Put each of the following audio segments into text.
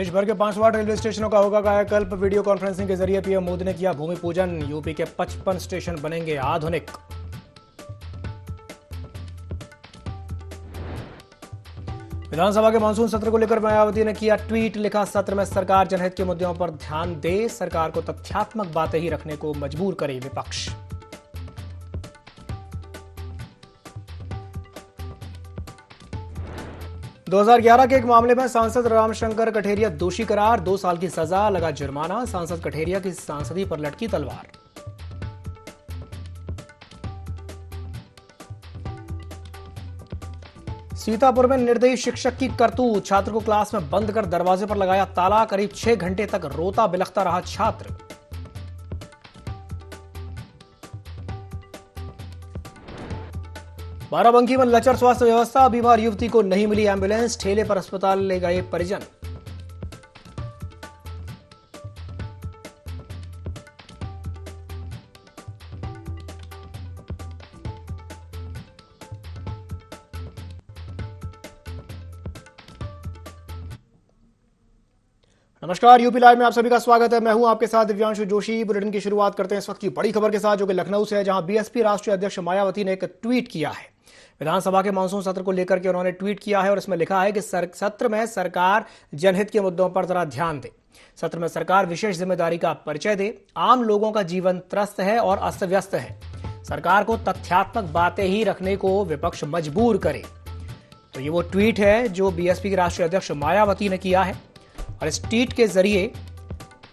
देश भर के 5 रेलवे स्टेशनों का होगा कायाकल्प। वीडियो कॉन्फ्रेंसिंग के जरिए पीएम मोदी ने किया भूमि पूजन। यूपी के 55 स्टेशन बनेंगे आधुनिक। विधानसभा के मानसून सत्र को लेकर मायावती ने किया ट्वीट। लिखा, सत्र में सरकार जनहित के मुद्दों पर ध्यान दे, सरकार को तथ्यात्मक बातें ही रखने को मजबूर करे विपक्ष। दो 2011 के एक मामले में सांसद रामशंकर कठेरिया दोषी करार, 2 साल की सजा, लगा जुर्माना। सांसद कठेरिया की सांसदी पर लटकी तलवार। सीतापुर में निर्दयी शिक्षक की करतूत, छात्र को क्लास में बंद कर दरवाजे पर लगाया ताला। करीब 6 घंटे तक रोता बिलखता रहा छात्र। बाराबंकी में लचर स्वास्थ्य व्यवस्था, बीमार युवती को नहीं मिली एम्बुलेंस, ठेले पर अस्पताल ले गए परिजन। नमस्कार, यूपी लाइव में आप सभी का स्वागत है। मैं हूं आपके साथ दिव्यांशु जोशी। बुलेटिन की शुरुआत करते हैं इस वक्त की बड़ी खबर के साथ, जो कि लखनऊ से है, जहां बीएसपी राष्ट्रीय अध्यक्ष मायावती ने एक ट्वीट किया है। विधानसभा के मानसून सत्र को लेकर के उन्होंने ट्वीट किया है और इसमें लिखा है कि सत्र में सरकार जनहित के मुद्दों पर जरा ध्यान दे, सत्र में सरकार विशेष जिम्मेदारी का परिचय दे, आम लोगों का जीवन त्रस्त है और अस्त व्यस्त है, सरकार को तथ्यात्मक बातें ही रखने को विपक्ष मजबूर करे। तो ये वो ट्वीट है जो बीएसपी के राष्ट्रीय अध्यक्ष मायावती ने किया है और इस ट्वीट के जरिए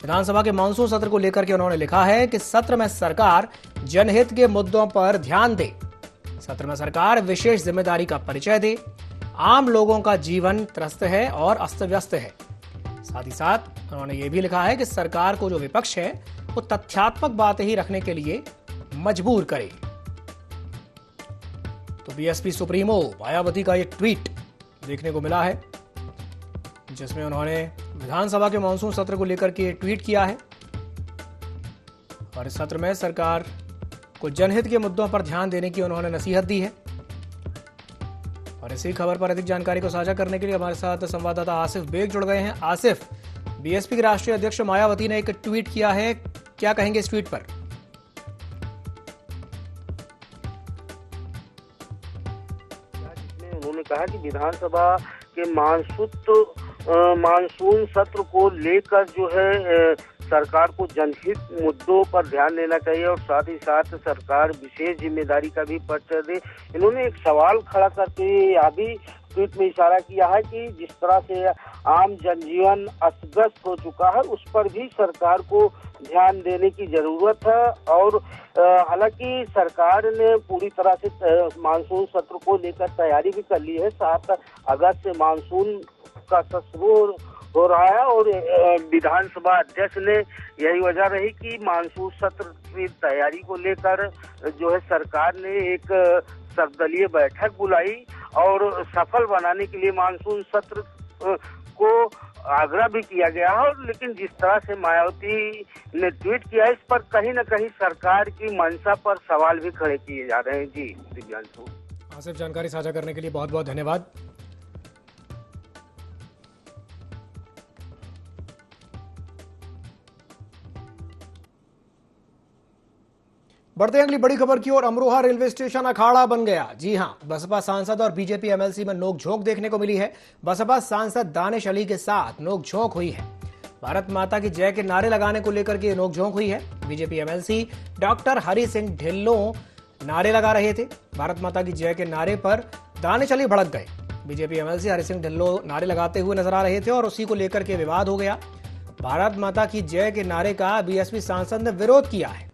विधानसभा के मानसून सत्र को लेकर के उन्होंने लिखा है कि सत्र में सरकार जनहित के मुद्दों पर ध्यान दे, सत्र में सरकार विशेष जिम्मेदारी का परिचय दे, आम लोगों का जीवन त्रस्त है और अस्त व्यस्त है। साथ ही साथ उन्होंने ये भी लिखा है कि सरकार को जो विपक्ष है वो तथ्यात्मक बातें ही रखने के लिए मजबूर करे। तो बीएसपी सुप्रीमो मायावती का ये ट्वीट देखने को मिला है, जिसमें उन्होंने विधानसभा के मानसून सत्र को लेकर के ट्वीट किया है और इस सत्र में सरकार को जनहित के मुद्दों पर ध्यान देने की उन्होंने नसीहत दी है। और इसी खबर पर अधिक जानकारी को साझा करने के लिए हमारे साथ संवाददाता आसिफ बेग जुड़ गए हैं। आसिफ, बीएसपी के राष्ट्रीय अध्यक्ष मायावती ने एक ट्वीट किया है, क्या कहेंगे इस ट्वीट पर? उन्होंने कहा कि विधानसभा के मानसून सत्र को लेकर जो है सरकार को जनहित मुद्दों पर ध्यान देना चाहिए और साथ ही साथ सरकार विशेष जिम्मेदारी का भी परिचय दे। इन्होंने एक सवाल खड़ा करके यह भी ट्वीट में इशारा किया है कि जिस तरह से आम जनजीवन अस्त-व्यस्त हो चुका है, उस पर भी सरकार को ध्यान देने की जरूरत है। और हालांकि सरकार ने पूरी तरह से मानसून सत्र को लेकर तैयारी भी कर ली है। 7 अगस्त से मानसून का सत्र शुरू हो रहा है और विधानसभा अध्यक्ष ने यही वजह रही कि मानसून सत्र की तैयारी को लेकर जो है सरकार ने एक सर्वदलीय बैठक बुलाई और सफल बनाने के लिए मानसून सत्र को आग्रह भी किया गया है। लेकिन जिस तरह से मायावती ने ट्वीट किया, इस पर कहीं न कहीं सरकार की मंशा पर सवाल भी खड़े किए जा रहे हैं। जी दिव्यांशु। आसिफ, जानकारी साझा करने के लिए बहुत बहुत धन्यवाद। बढ़ते हैं अगली बड़ी खबर की ओर। अमरोहा रेलवे स्टेशन अखाड़ा बन गया। जी हां, बसपा सांसद और बीजेपी एमएलसी में नोकझोंक देखने को मिली है। बसपा सांसद दानिश अली के साथ नोकझोंक हुई है। भारत माता की जय के नारे लगाने को लेकर के नोकझोंक हुई है। BJP MLC doctor Hari Singh Dhillon नारे लगा रहे थे। भारत माता की जय के नारे पर दानिश अली भड़क गए। बीजेपी एमएलसी हरि सिंह ढिल्लों नारे लगाते हुए नजर आ रहे थे और उसी को लेकर के विवाद हो गया। भारत माता की जय के नारे का बीएसपी सांसद ने विरोध किया है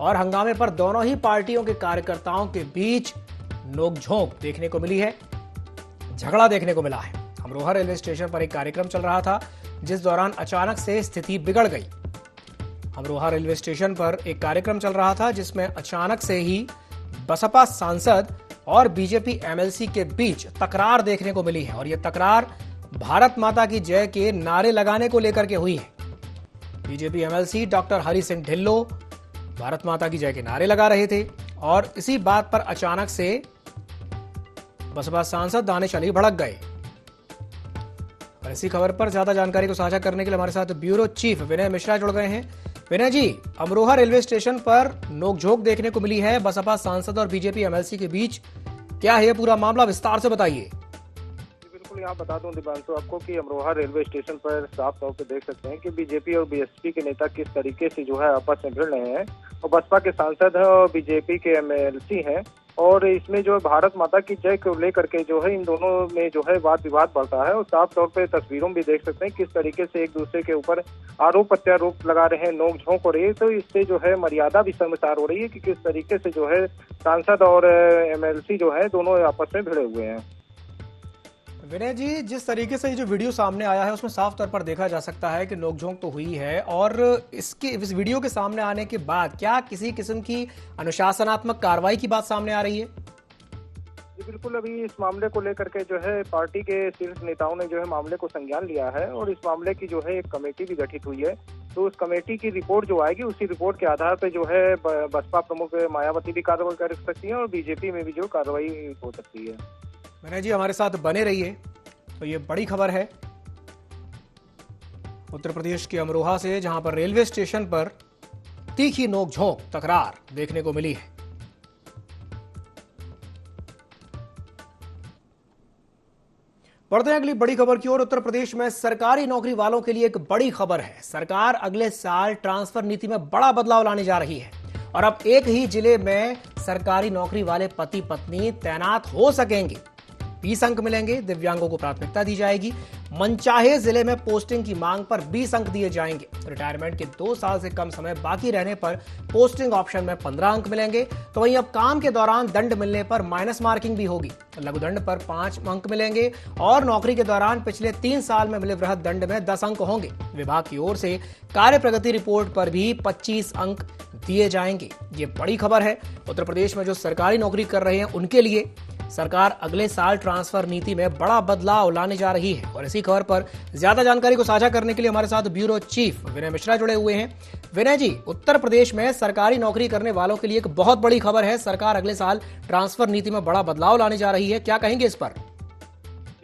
और हंगामे पर दोनों ही पार्टियों के कार्यकर्ताओं के बीच नोकझोंक देखने को मिली है, झगड़ा देखने को मिला है। अमरोहा रेलवे स्टेशन पर एक कार्यक्रम चल रहा था, जिस दौरान अचानक से स्थिति बिगड़ गई। अमरोहा रेलवे स्टेशन पर एक कार्यक्रम चल रहा था, जिसमें अचानक से ही बसपा सांसद और बीजेपी एमएलसी के बीच तकरार देखने को मिली है और यह तकरार भारत माता की जय के नारे लगाने को लेकर के हुई है। BJP MLC doctor Hari Singh Dhillon Bharat माता की जय के नारे लगा रहे थे और इसी बात पर अचानक से बसपा सांसद दानिश अली भड़क गए और इसी खबर पर ज्यादा जानकारी को साझा करने के लिए हमारे साथ ब्यूरो चीफ विनय मिश्रा जुड़ गए हैं। विनय जी, अमरोहा रेलवे स्टेशन पर नोकझोंक देखने को मिली है बसपा सांसद और बीजेपी एमएलसी के बीच। क्या है पूरा मामला, विस्तार से बताइए। बिल्कुल, यहाँ बता दूं दिव्यांशु आपको कि अमरोहा रेलवे स्टेशन पर साफ तौर पे देख सकते हैं कि बीजेपी और बीएसपी के नेता किस तरीके से जो है आपस में भिड़ रहे हैं और बसपा के सांसद हैं और बीजेपी के एमएलसी हैं। और इसमें जो है भारत माता की जय को लेकर के जो है इन दोनों में जो है वाद विवाद बढ़ता है और साफ तौर पे तस्वीरों में भी देख सकते हैं किस तरीके से एक दूसरे के ऊपर आरोप प्रत्यारोप लगा रहे हैं, नोक-झोंक हो रही है। तो इससे जो है मर्यादा भी शर्मसार हो रही है कि किस तरीके से जो है सांसद और एमएलसी जो है दोनों आपस में भिड़े हुए हैं। विनय जी, जिस तरीके से ये जो वीडियो सामने आया है उसमें साफ तौर पर देखा जा सकता है कि नोकझोंक तो हुई है और इस वीडियो के सामने आने के बाद क्या किसी किस्म की अनुशासनात्मक कार्रवाई की बात सामने आ रही है? जी बिल्कुल, अभी इस मामले को लेकर के जो है पार्टी के शीर्ष नेताओं ने जो है मामले को संज्ञान लिया है और इस मामले की जो है एक कमेटी भी गठित हुई है। तो उस कमेटी की रिपोर्ट जो आएगी उसी रिपोर्ट के आधार पर जो है बसपा प्रमुख मायावती भी कार्रवाई कर सकती है और बीजेपी में भी जो कार्रवाई हो सकती है। विनय जी, हमारे साथ बने रहिए। तो ये बड़ी खबर है उत्तर प्रदेश के अमरोहा से, जहां पर रेलवे स्टेशन पर तीखी नोकझोंक तकरार देखने को मिली है। बढ़ते हैं अगली बड़ी खबर की ओर। उत्तर प्रदेश में सरकारी नौकरी वालों के लिए एक बड़ी खबर है। सरकार अगले साल ट्रांसफर नीति में बड़ा बदलाव लाने जा रही है और अब एक ही जिले में सरकारी नौकरी वाले पति पत्नी तैनात हो सकेंगे। 20 अंक मिलेंगे, दिव्यांगों को प्राथमिकता दी जाएगी। मनचाहे जिले में पोस्टिंग की मांग पर 20 अंक दिए जाएंगे। रिटायरमेंट के 2 साल से कम समय बाकी रहने पर पोस्टिंग ऑप्शन में 15 अंक मिलेंगे। तो वहीं अब काम के दौरान दंड मिलने पर माइनस मार्किंग भी होगी। लघु दंड पर 5 अंक मिलेंगे और नौकरी के दौरान पिछले 3 साल में मिले वृहद दंड में 10 अंक होंगे। विभाग की ओर से कार्य प्रगति रिपोर्ट पर भी 25 अंक दिए जाएंगे। ये बड़ी खबर है। उत्तर प्रदेश में जो सरकारी नौकरी कर रहे हैं उनके लिए सरकार अगले साल ट्रांसफर नीति में बड़ा बदलाव लाने जा रही है। और इसी खबर पर ज्यादा जानकारी को साझा करने के लिए हमारे साथ ब्यूरो चीफ विनय मिश्रा जुड़े हुए हैं। विनय जी, उत्तर प्रदेश में सरकारी नौकरी करने वालों के लिए एक बहुत बड़ी खबर है। सरकार अगले साल ट्रांसफर नीति में बड़ा बदलाव लाने जा रही है, क्या कहेंगे इस पर?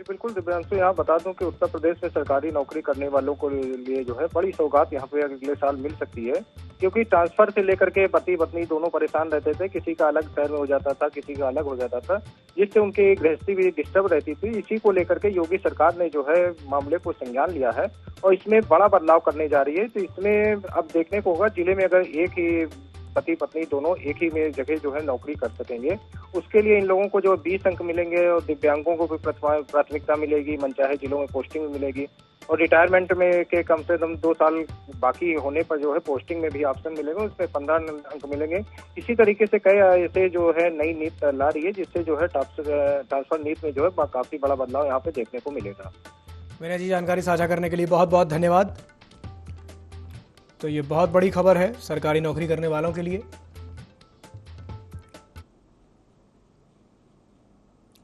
बिल्कुल दिव्यांशु, यहाँ बता दूं कि उत्तर प्रदेश में सरकारी नौकरी करने वालों को लिए जो है बड़ी सौगात यहाँ पे अगले साल मिल सकती है। क्योंकि ट्रांसफर से लेकर के पति पत्नी दोनों परेशान रहते थे, किसी का अलग शहर में हो जाता था, किसी का अलग हो जाता था, जिससे उनकी गृहस्थी भी डिस्टर्ब रहती थी। इसी को लेकर के योगी सरकार ने जो है मामले को संज्ञान लिया है और इसमें बड़ा बदलाव करने जा रही है। तो इसमें अब देखने को होगा जिले में अगर एक ही पति पत्नी दोनों एक ही में जगह जो है नौकरी कर सकेंगे, उसके लिए इन लोगों को जो 20 अंक मिलेंगे और दिव्यांगों को भी प्राथमिकता मिलेगी, मनचाहे जिलों में पोस्टिंग भी मिलेगी और रिटायरमेंट में के कम से कम 2 साल बाकी होने पर जो है पोस्टिंग में भी ऑप्शन मिलेगा, उसमें 15 अंक मिलेंगे। इसी तरीके से कई ऐसे जो है नई नीति ला रही है जिससे जो है ट्रांसफर नीति में जो है काफी बड़ा बदलाव यहाँ पे देखने को मिलेगा। विनय जी, जानकारी साझा करने के लिए बहुत बहुत धन्यवाद। तो ये बहुत बड़ी खबर है सरकारी नौकरी करने वालों के लिए।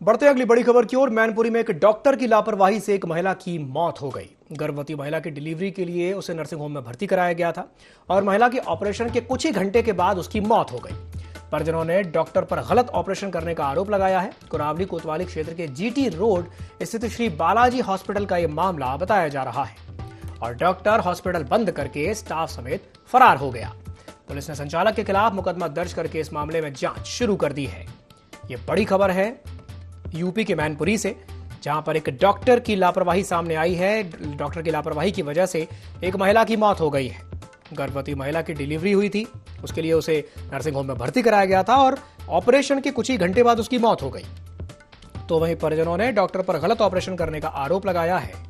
बढ़ते अगली बड़ी खबर की ओर। मैनपुरी में एक डॉक्टर की लापरवाही से एक महिला की मौत हो गई। गर्भवती महिला की डिलीवरी के लिए उसे नर्सिंग होम में भर्ती कराया गया था और महिला के ऑपरेशन के कुछ ही घंटे के बाद उसकी मौत हो गई। परिजनों ने डॉक्टर पर गलत ऑपरेशन करने का आरोप लगाया है। कुरावली कोतवाली क्षेत्र के जीटी रोड स्थित श्री बालाजी हॉस्पिटल का यह मामला बताया जा रहा है और डॉक्टर हॉस्पिटल बंद करके स्टाफ समेत फरार हो गया। पुलिस ने संचालक के खिलाफ मुकदमा दर्ज करके इस मामले में जांच शुरू कर दी है। ये बड़ी खबर है यूपी के मैनपुरी से, जहां पर एक डॉक्टर की लापरवाही सामने आई है। डॉक्टर की लापरवाही की वजह से एक महिला की मौत हो गई है। गर्भवती महिला की डिलीवरी हुई थी, उसके लिए उसे नर्सिंग होम में भर्ती कराया गया था और ऑपरेशन के कुछ ही घंटे बाद उसकी मौत हो गई। तो वहीं परिजनों ने डॉक्टर पर गलत ऑपरेशन करने का आरोप लगाया है।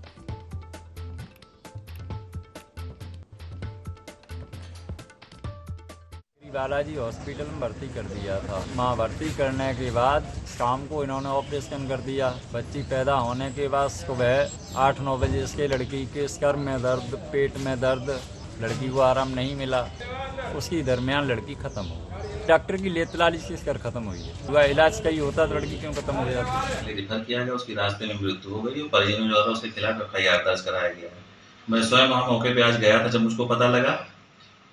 बालाजी हॉस्पिटल में भर्ती कर दिया था। वहाँ भर्ती करने के बाद शाम को इन्होंने ऑपरेशन कर दिया। बच्ची पैदा होने के बाद सुबह 8-9 बजे इसके लड़की के सर में दर्द, पेट में दर्द, लड़की को आराम नहीं मिला। उसकी दरमियान लड़की खत्म हो गई। डॉक्टर की लेतलाली से इसकर खत्म हुई है। वह इलाज कहीं होता तो लड़की क्यों खत्म हो जाती? रिफर किया गया, उसकी रास्ते में मृत्यु हो गई और परिजनों द्वारा उसके खिलाफ एफआईआर दर्ज कराया गया। मैं स्वयं वहाँ मौके पे आज गया था। जब मुझको पता लगा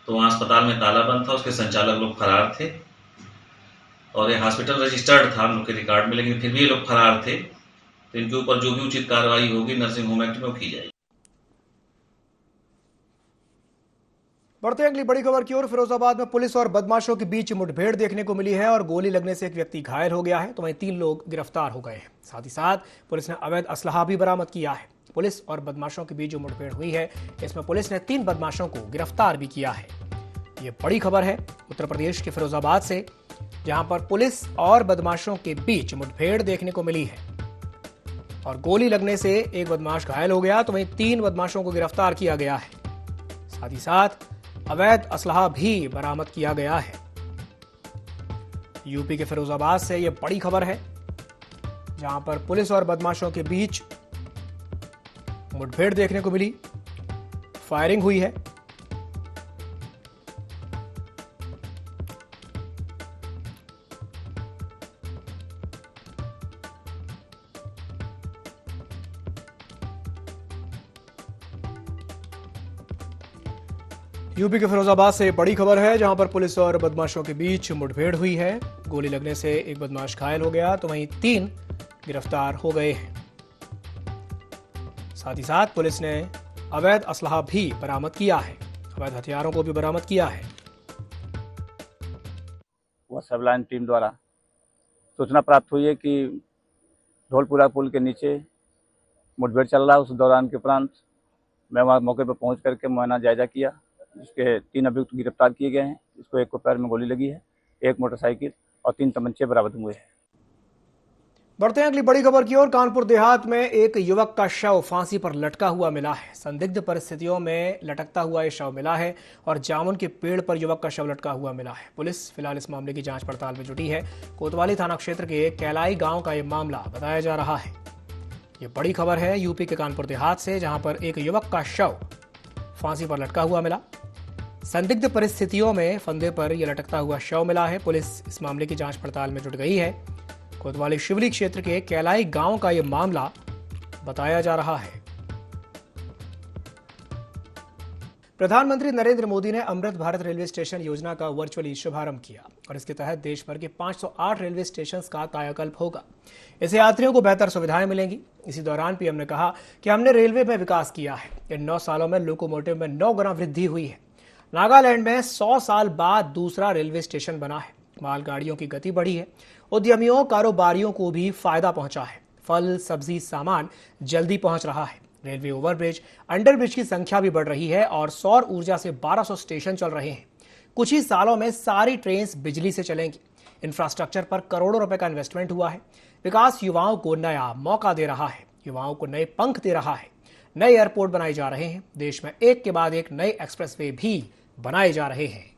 तो वहाँ अस्पताल में ताला बंद था, उसके संचालक लोग फरार थे और ये हॉस्पिटल रजिस्टर्ड था हम लोग के रिकॉर्ड में, लेकिन फिर भी ये लोग फरार थे। तो इनके ऊपर जो भी उचित कार्रवाई होगी नर्सिंग होम एक्ट में वो की जाएगी। बढ़ते हैं अगली बड़ी खबर की ओर। फिरोजाबाद में पुलिस और बदमाशों के बीच मुठभेड़ देखने को मिली है और गोली लगने से एक व्यक्ति घायल हो गया है, तो वहीं 3 लोग गिरफ्तार हो गए हैं। साथ ही साथ पुलिस ने अवैध असलहा भी बरामद किया है। पुलिस और बदमाशों के बीच जो मुठभेड़ हुई है, इसमें पुलिस ने 3 बदमाशों को गिरफ्तार भी किया है। ये बड़ी खबर है उत्तर प्रदेश के फिरोजाबाद से, जहां पर पुलिस और बदमाशों के बीच मुठभेड़ देखने को मिली है और गोली लगने से एक बदमाश घायल हो गया, तो वहीं 3 बदमाशों को गिरफ्तार किया गया है। साथ ही साथ अवैध असलहा भी बरामद किया गया है। यूपी के फिरोजाबाद से यह बड़ी खबर है, जहां पर पुलिस और बदमाशों के बीच मुठभेड़ देखने को मिली, फायरिंग हुई है। यूपी के फिरोजाबाद से बड़ी खबर है, जहां पर पुलिस और बदमाशों के बीच मुठभेड़ हुई है। गोली लगने से एक बदमाश घायल हो गया, तो वहीं 3 गिरफ्तार हो गए हैं। साथ ही साथ पुलिस ने अवैध असलहा भी बरामद किया है, अवैध हथियारों को भी बरामद किया है। वह सबलाइन टीम द्वारा सूचना प्राप्त हुई है कि ढोलपुरा पुल के नीचे मुठभेड़ चल रहा है। उस दौरान के उपरांत मैं वहाँ मौके पर पहुँच करके मुआयना जायजा किया, जिसके 3 अभियुक्त गिरफ्तार किए गए हैं। इसको एक को पैर में गोली लगी है, 1 मोटरसाइकिल और 3 तमंचे बरामद हुए हैं। बढ़ते हैं अगली बड़ी खबर की ओर। कानपुर देहात में एक युवक का शव फांसी पर लटका हुआ मिला है। संदिग्ध परिस्थितियों में लटकता हुआ यह शव मिला है और जामुन के पेड़ पर युवक का शव लटका हुआ मिला है। पुलिस फिलहाल इस मामले की जांच पड़ताल में जुटी है। कोतवाली थाना क्षेत्र के कैलाई गांव का यह मामला बताया जा रहा है। यह बड़ी खबर है यूपी के कानपुर देहात से, जहां पर एक युवक का शव फांसी पर लटका हुआ मिला। संदिग्ध परिस्थितियों में फंदे पर यह लटकता हुआ शव मिला है। पुलिस इस मामले की जांच पड़ताल में जुट गई है। कोतवाली शिवली क्षेत्र के कैलाई गांव का यह मामला बताया जा रहा है। प्रधानमंत्री नरेंद्र मोदी ने अमृत भारत रेलवे स्टेशन योजना का वर्चुअली शुभारंभ किया और इसके तहत देश भर के 508 रेलवे स्टेशन का कायाकल्प होगा। इससे यात्रियों को बेहतर सुविधाएं मिलेंगी। इसी दौरान पीएम ने कहा कि हमने रेलवे में विकास किया है। इन 9 सालों में लोकोमोटिव में 9 गुना वृद्धि हुई है। नागालैंड में 100 साल बाद दूसरा रेलवे स्टेशन बना है। मालगाड़ियों की गति बढ़ी है। उद्यमियों कारोबारियों को भी फायदा पहुंचा है। फल सब्जी सामान जल्दी पहुंच रहा है। रेलवे ओवरब्रिज अंडरब्रिज की संख्या भी बढ़ रही है और सौर ऊर्जा से 1200 स्टेशन चल रहे हैं। कुछ ही सालों में सारी ट्रेन बिजली से चलेंगी। इंफ्रास्ट्रक्चर पर करोड़ों रुपए का इन्वेस्टमेंट हुआ है। विकास युवाओं को नया मौका दे रहा है, युवाओं को नए पंख दे रहा है। नए एयरपोर्ट बनाए जा रहे हैं। देश में एक के बाद एक नए एक्सप्रेसवे भी बनाए जा रहे हैं।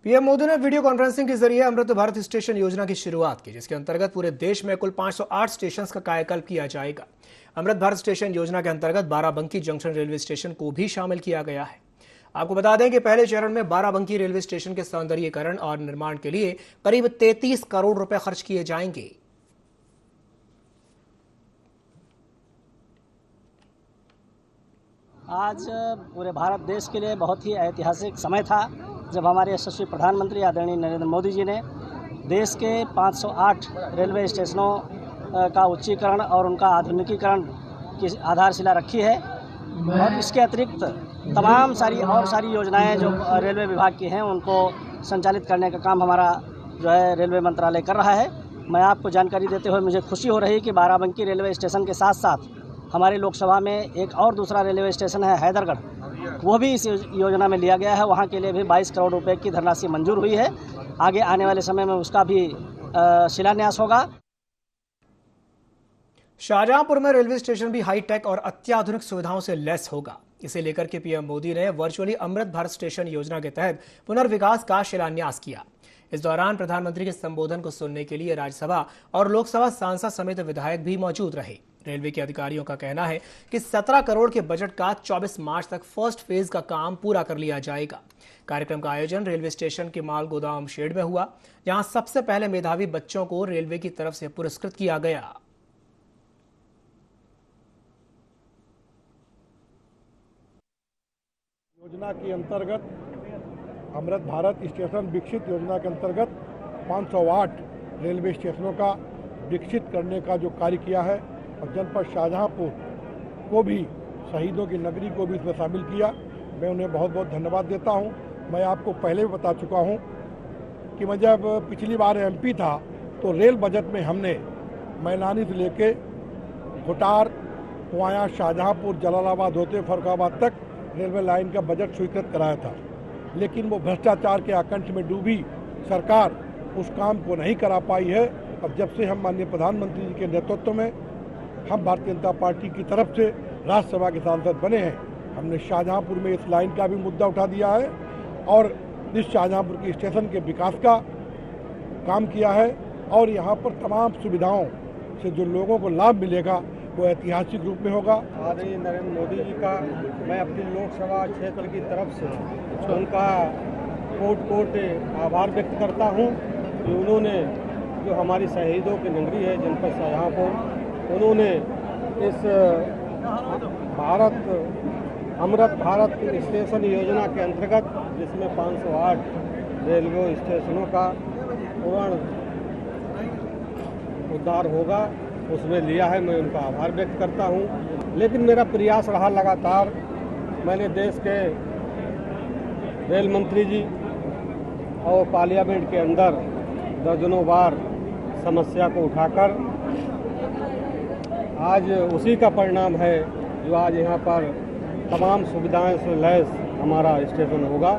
पीएम मोदी ने वीडियो कॉन्फ्रेंसिंग के जरिए अमृत भारत स्टेशन योजना की शुरुआत की, जिसके अंतर्गत पूरे देश में कुल 508 स्टेशन का कायाकल्प किया जाएगा। अमृत भारत स्टेशन योजना के अंतर्गत बाराबंकी जंक्शन रेलवे स्टेशन को भी शामिल किया गया है। आपको बता दें कि पहले चरण में बाराबंकी रेलवे स्टेशन के सौंदर्यीकरण और निर्माण के लिए करीब 33 करोड़ रुपए खर्च किए जाएंगे। आज पूरे भारत देश के लिए बहुत ही ऐतिहासिक समय था जब हमारे यशस्वी प्रधानमंत्री आदरणीय नरेंद्र मोदी जी ने देश के 508 रेलवे स्टेशनों का उच्चीकरण और उनका आधुनिकीकरण की आधारशिला रखी है। और इसके अतिरिक्त तमाम सारी योजनाएं जो रेलवे विभाग की हैं उनको संचालित करने का काम हमारा जो है रेलवे मंत्रालय कर रहा है। मैं आपको जानकारी देते हुए मुझे खुशी हो रही है कि बाराबंकी रेलवे स्टेशन के साथ साथ हमारी लोकसभा में एक और दूसरा रेलवे स्टेशन है हैदरगढ़, वो भी इस योजना में लिया गया है। वहाँ के लिए भी 22 करोड़ रुपए की धनराशि मंजूर हुई है। आगे आने वाले समय में उसका भी शिलान्यास होगा। शाहजहांपुर में रेलवे स्टेशन भी हाईटेक और अत्याधुनिक सुविधाओं से लैस होगा। इसे लेकर के पीएम मोदी ने वर्चुअली अमृत भारत स्टेशन योजना के तहत पुनर्विकास का शिलान्यास किया। इस दौरान प्रधानमंत्री के संबोधन को सुनने के लिए राज्यसभा और लोकसभा सांसद समेत विधायक भी मौजूद रहे। रेलवे के अधिकारियों का कहना है कि 17 करोड़ के बजट का 24 मार्च तक फर्स्ट फेज का काम पूरा कर लिया जाएगा। कार्यक्रम का आयोजन रेलवे स्टेशन के माल गोदाम शेड में हुआ, जहां सबसे पहले मेधावी बच्चों को रेलवे की तरफ से पुरस्कृत किया गया। योजना के अंतर्गत अमृत भारत स्टेशन विकसित योजना के अंतर्गत 508 रेलवे स्टेशनों का विकसित करने का जो कार्य किया है और जनपद शाहजहांपुर को भी, शहीदों की नगरी को भी इसमें शामिल किया। मैं उन्हें बहुत बहुत धन्यवाद देता हूं। मैं आपको पहले भी बता चुका हूं कि मैं जब पिछली बार एमपी था तो रेल बजट में हमने मैलानी से लेके घुटार वाया शाहजहांपुर जलालाबाद होते फरुखाबाद तक रेलवे लाइन का बजट स्वीकृत कराया था, लेकिन वो भ्रष्टाचार के आकंठ में डूबी सरकार उस काम को नहीं करा पाई है। अब जब से हम माननीय प्रधानमंत्री जी के नेतृत्व में हम भारतीय जनता पार्टी की तरफ से राज्यसभा के सांसद बने हैं, हमने शाहजहांपुर में इस लाइन का भी मुद्दा उठा दिया है और इस शाहजहांपुर के स्टेशन के विकास का काम किया है और यहाँ पर तमाम सुविधाओं से जो लोगों को लाभ मिलेगा वो ऐतिहासिक रूप में होगा। आदरणीय नरेंद्र मोदी जी का मैं अपनी लोकसभा क्षेत्र की तरफ से उनका कोट आभार व्यक्त करता हूं कि उन्होंने जो हमारी शहीदों की नगरी है जनपद शाहजहांपुर, उन्होंने इस अमृत भारत स्टेशन योजना के अंतर्गत, जिसमें 508 रेलवे स्टेशनों का पूर्ण उद्धार होगा, उसमें लिया है। मैं उनका आभार व्यक्त करता हूं। लेकिन मेरा प्रयास रहा लगातार, मैंने देश के रेल मंत्री जी और पार्लियामेंट के अंदर दर्जनों बार समस्या को उठाकर आज उसी का परिणाम है जो आज यहाँ पर तमाम सुविधाएं से लैस हमारा स्टेशन होगा।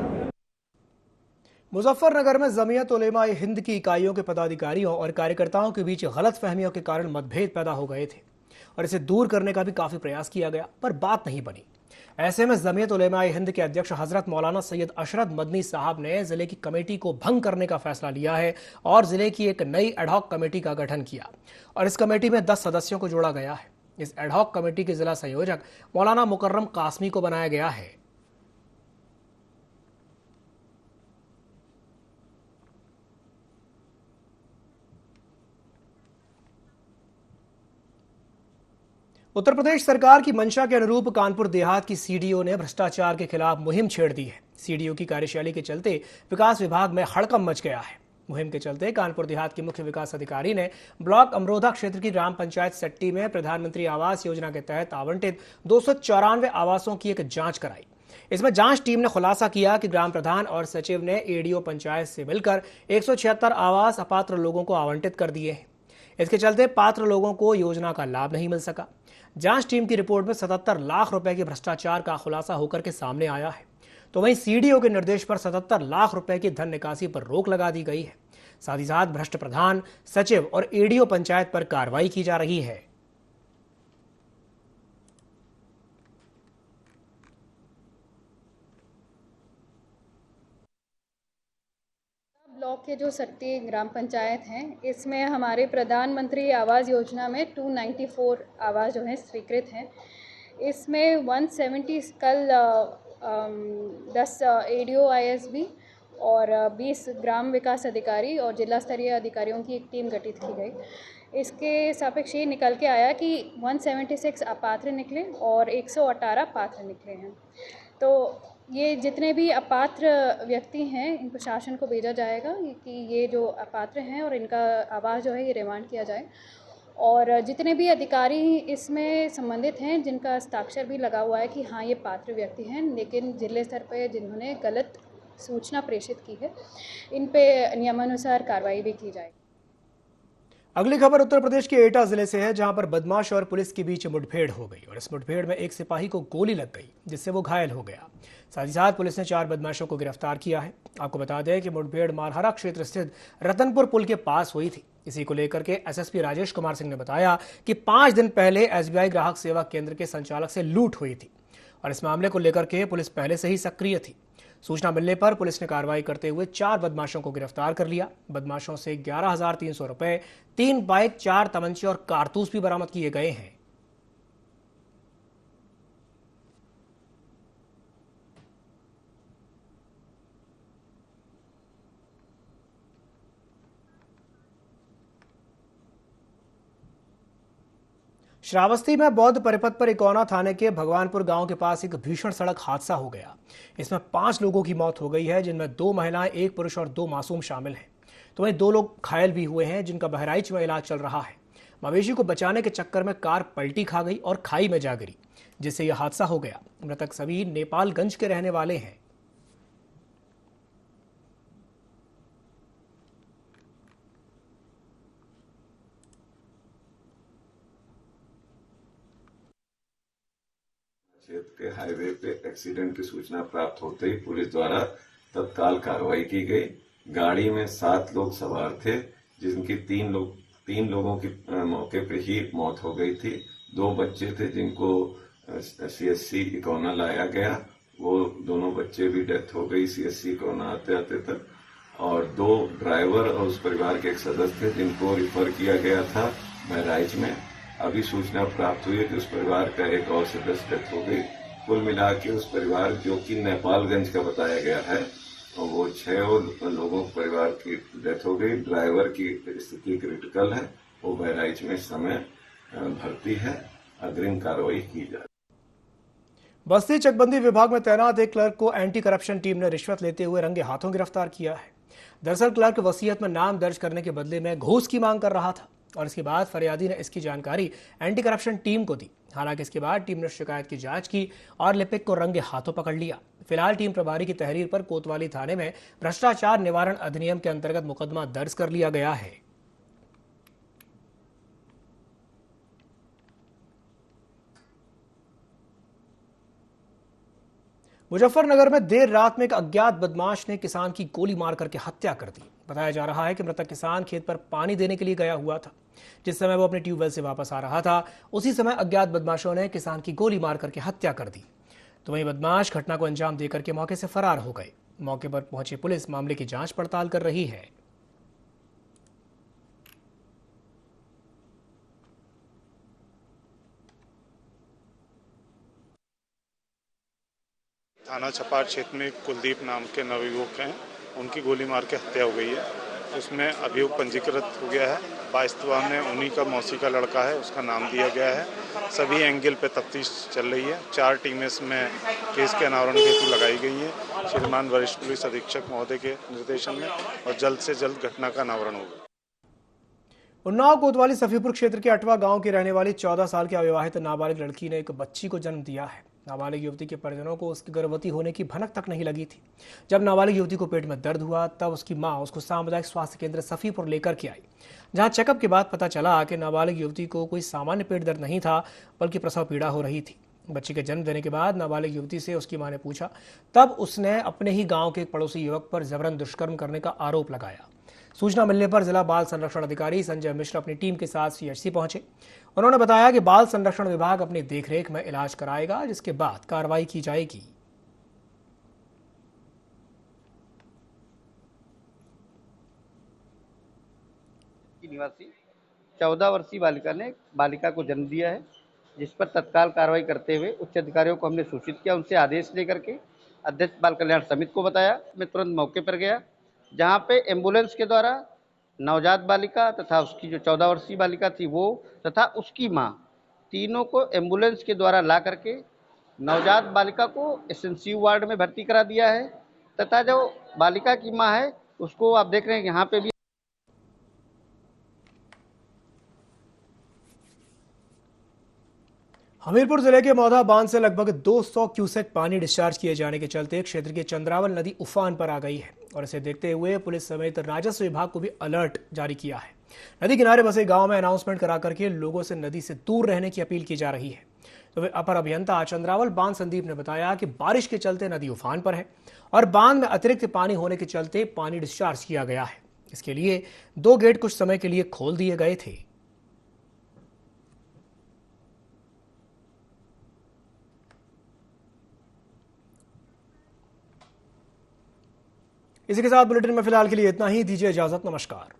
मुजफ्फरनगर में जमीयत उलेमा हिंद की इकाइयों के पदाधिकारियों और कार्यकर्ताओं के बीच गलतफहमियों के कारण मतभेद पैदा हो गए थे और इसे दूर करने का भी काफी प्रयास किया गया, पर बात नहीं बनी। ऐसे में जमीयत उलेमा हिंद के अध्यक्ष हजरत मौलाना सैयद अशरफ मदनी साहब ने जिले की कमेटी को भंग करने का फैसला लिया है और जिले की एक नई एडहॉक कमेटी का गठन किया और इस कमेटी में 10 सदस्यों को जोड़ा गया है। इस एडहॉक कमेटी के जिला संयोजक मौलाना मुकर्रम कासमी को बनाया गया है। उत्तर प्रदेश सरकार की मंशा के अनुरूप कानपुर देहात की सीडीओ ने भ्रष्टाचार के खिलाफ मुहिम छेड़ दी है। सीडीओ की कार्यशैली के चलते विकास विभाग में हड़कंप मच गया है। मुहिम के चलते कानपुर देहात के मुख्य विकास अधिकारी ने ब्लॉक अमरोधा क्षेत्र की ग्राम पंचायत सट्टी में प्रधानमंत्री आवास योजना के तहत आवंटित 294 आवासों की एक जांच कराई। इसमें जांच टीम ने खुलासा किया कि ग्राम प्रधान और सचिव ने एडीओ पंचायत से मिलकर 176 आवास अपात्र लोगों को आवंटित कर दिए हैं। इसके चलते पात्र लोगों को योजना का लाभ नहीं मिल सका। जांच टीम की रिपोर्ट में 77 लाख रुपए के भ्रष्टाचार का खुलासा होकर के सामने आया है। तो वहीं सीडीओ के निर्देश पर 77 लाख रुपए की धन निकासी पर रोक लगा दी गई है। साथ ही साथ भ्रष्ट प्रधान, सचिव और एडीओ पंचायत पर कार्रवाई की जा रही है। ब्लॉक के जो सट्टी ग्राम पंचायत हैं, इसमें हमारे प्रधानमंत्री आवास योजना में 294 आवास जो हैं स्वीकृत हैं। इसमें 170 कल 10 एडीओ आईएसबी और 20 ग्राम विकास अधिकारी और जिला स्तरीय अधिकारियों की एक टीम गठित की गई। इसके सापेक्ष ये निकल के आया कि 176 अपात्र निकले और 118 पात्र निकले हैं। तो ये जितने भी अपात्र व्यक्ति हैं, इनको शासन को भेजा जाएगा कि ये जो अपात्र हैं और इनका आवास जो है ये रिमांड किया जाए। और जितने भी अधिकारी इसमें संबंधित हैं, जिनका हस्ताक्षर भी लगा हुआ है कि हाँ ये पात्र व्यक्ति हैं, लेकिन जिले स्तर पर जिन्होंने गलत सूचना प्रेषित की है, इन पे नियमानुसार कार्रवाई भी की जाएगी। अगली खबर उत्तर प्रदेश के एटा जिले से है, जहां पर बदमाश और पुलिस के बीच मुठभेड़ हो गई और इस मुठभेड़ में एक सिपाही को गोली लग गई, जिससे वो घायल हो गया। साथ ही साथ पुलिस ने 4 बदमाशों को गिरफ्तार किया है। आपको बता दें कि मुठभेड़ मारहरा क्षेत्र स्थित रतनपुर पुल के पास हुई थी। इसी को लेकर के एसएसपी राजेश कुमार सिंह ने बताया कि 5 दिन पहले एसबीआई ग्राहक सेवा केंद्र के संचालक से लूट हुई थी और इस मामले को लेकर के पुलिस पहले से ही सक्रिय थी। सूचना मिलने पर पुलिस ने कार्रवाई करते हुए 4 बदमाशों को गिरफ्तार कर लिया। बदमाशों से 11,300 रुपए, 3 बाइक, 4 तमंचे और कारतूस भी बरामद किए गए हैं। श्रावस्ती में बौद्ध परिपथ पर इकोना थाने के भगवानपुर गांव के पास एक भीषण सड़क हादसा हो गया। इसमें 5 लोगों की मौत हो गई है, जिनमें 2 महिलाएं, 1 पुरुष और 2 मासूम शामिल हैं। तो वहीं 2 लोग घायल भी हुए हैं, जिनका बहराइच में इलाज चल रहा है। मवेशी को बचाने के चक्कर में कार पलटी खा गई और खाई में जा गिरी, जिससे यह हादसा हो गया। मृतक सभी नेपालगंज के रहने वाले हैं। क्षेत्र के हाईवे पे एक्सीडेंट की सूचना प्राप्त होते ही पुलिस द्वारा तत्काल कार्रवाई की गई। गाड़ी में 7 लोग सवार थे, जिनकी 3 लोगों की मौके पे ही मौत हो गई थी। 2 बच्चे थे जिनको सीएससी इकोना लाया गया, वो दोनों बच्चे भी डेथ हो गई सीएससी इकोना आते आते तक। और 2 ड्राइवर और उस परिवार के एक सदस्य थे, जिनको रिफर किया गया था बहराइच में। अभी सूचना प्राप्त हुई है कि उस परिवार का एक और सदस्य डेथ हो गई। कुल मिला के उस परिवार, जो कि नेपालगंज का बताया गया है, और वो 6 लोगों के परिवार की डेथ हो गई। ड्राइवर की स्थिति क्रिटिकल है, वो बहराइच में इस समय भर्ती है। अग्रिम कार्रवाई की जाए। बस्ती चकबंदी विभाग में तैनात एक क्लर्क को एंटी करप्शन टीम ने रिश्वत लेते हुए रंगे हाथों गिरफ्तार किया है। दरअसल क्लर्क वसीयत में नाम दर्ज करने के बदले में घूस की मांग कर रहा था और इसके बाद फरियादी ने इसकी जानकारी एंटी करप्शन टीम को दी। हालांकि इसके बाद टीम ने शिकायत की जांच की और लिपिक को रंगे हाथों पकड़ लिया। फिलहाल टीम प्रभारी की तहरीर पर कोतवाली थाने में भ्रष्टाचार निवारण अधिनियम के अंतर्गत मुकदमा दर्ज कर लिया गया है। मुजफ्फरनगर में देर रात में एक अज्ञात बदमाश ने किसान की गोली मार करके हत्या कर दी। बताया जा रहा है कि मृतक किसान खेत पर पानी देने के लिए गया हुआ था। जिस समय वो अपने ट्यूबवेल से वापस आ रहा था, उसी समय अज्ञात बदमाशों ने किसान की गोली मार करके हत्या कर दी। तो वहीं बदमाश घटना को अंजाम देकर के मौके से फरार हो गए। मौके पर पहुंची पुलिस मामले की जांच पड़ताल कर रही है। थाना छपार क्षेत्र में कुलदीप नाम के नवयुवक हैं, उनकी गोली मार के हत्या हो गई है। उसमें अभियोग पंजीकृत हो गया है। वास्तव में उन्हीं का मौसी का लड़का है, उसका नाम दिया गया है। सभी एंगल पे तफ्तीश चल रही है। 4 टीमें इसमें केस के अनावरण हेतु लगाई गई हैं श्रीमान वरिष्ठ पुलिस अधीक्षक महोदय के निर्देशन में, और जल्द से जल्द घटना का अनावरण होगा। उन्नाव कोतवाली सफीपुर क्षेत्र के अटवा गांव की रहने वाली 14 साल की अविवाहित नाबालिग लड़की ने एक बच्ची को जन्म दिया है। नाबालिग युवती के परिजनों को उसकी गर्भवती होने की भनक तक नहीं लगी थी। जब नाबालिग युवती को पेट में दर्द हुआ, तब उसकी मां उसको सामुदायिक स्वास्थ्य केंद्र सफीपुर लेकर के आई, जहां चेकअप के बाद पता चला कि नाबालिग युवती को कोई सामान्य पेट दर्द नहीं था, बल्कि प्रसव पीड़ा हो रही थी। बच्ची के जन्म देने के बाद नाबालिग युवती से उसकी मां ने पूछा, तब उसने अपने ही गाँव के एक पड़ोसी युवक पर जबरन दुष्कर्म करने का आरोप लगाया। सूचना मिलने पर जिला बाल संरक्षण अधिकारी संजय मिश्र अपनी टीम के साथ सीएचसी पहुंचे। उन्होंने बताया कि बाल संरक्षण विभाग अपनी देखरेख में इलाज कराएगा, जिसके बाद कार्रवाई की जाएगी। निवासी 14 वर्षीय बालिका को जन्म दिया है, जिस पर तत्काल कार्रवाई करते हुए उच्च अधिकारियों को हमने सूचित किया। उनसे आदेश लेकर के अध्यक्ष बाल कल्याण समिति को बताया। मैं तुरंत मौके पर गया, जहां पे एम्बुलेंस के द्वारा नवजात बालिका तथा उसकी जो 14 वर्षीय बालिका थी वो तथा उसकी मां, तीनों को एम्बुलेंस के द्वारा ला करके नवजात बालिका को एसएनसीयू वार्ड में भर्ती करा दिया है, तथा जो बालिका की मां है उसको आप देख रहे हैं यहाँ पे भी। हमीरपुर जिले के मौधा बांध से लगभग 200 क्यूसेक पानी डिस्चार्ज किए जाने के चलते क्षेत्र की चंद्रावल नदी उफान पर आ गई है और इसे देखते हुए पुलिस समेत राजस्व विभाग को भी अलर्ट जारी किया है। नदी किनारे बसे गांव में अनाउंसमेंट करा करके लोगों से नदी से दूर रहने की अपील की जा रही है। तो अपर अभियंता चंद्रावल बांध संदीप ने बताया कि बारिश के चलते नदी उफान पर है और बांध में अतिरिक्त पानी होने के चलते पानी डिस्चार्ज किया गया है। इसके लिए 2 गेट कुछ समय के लिए खोल दिए गए थे। इसी के साथ बुलेटिन में फिलहाल के लिए इतना ही। दीजिए इजाजत। नमस्कार।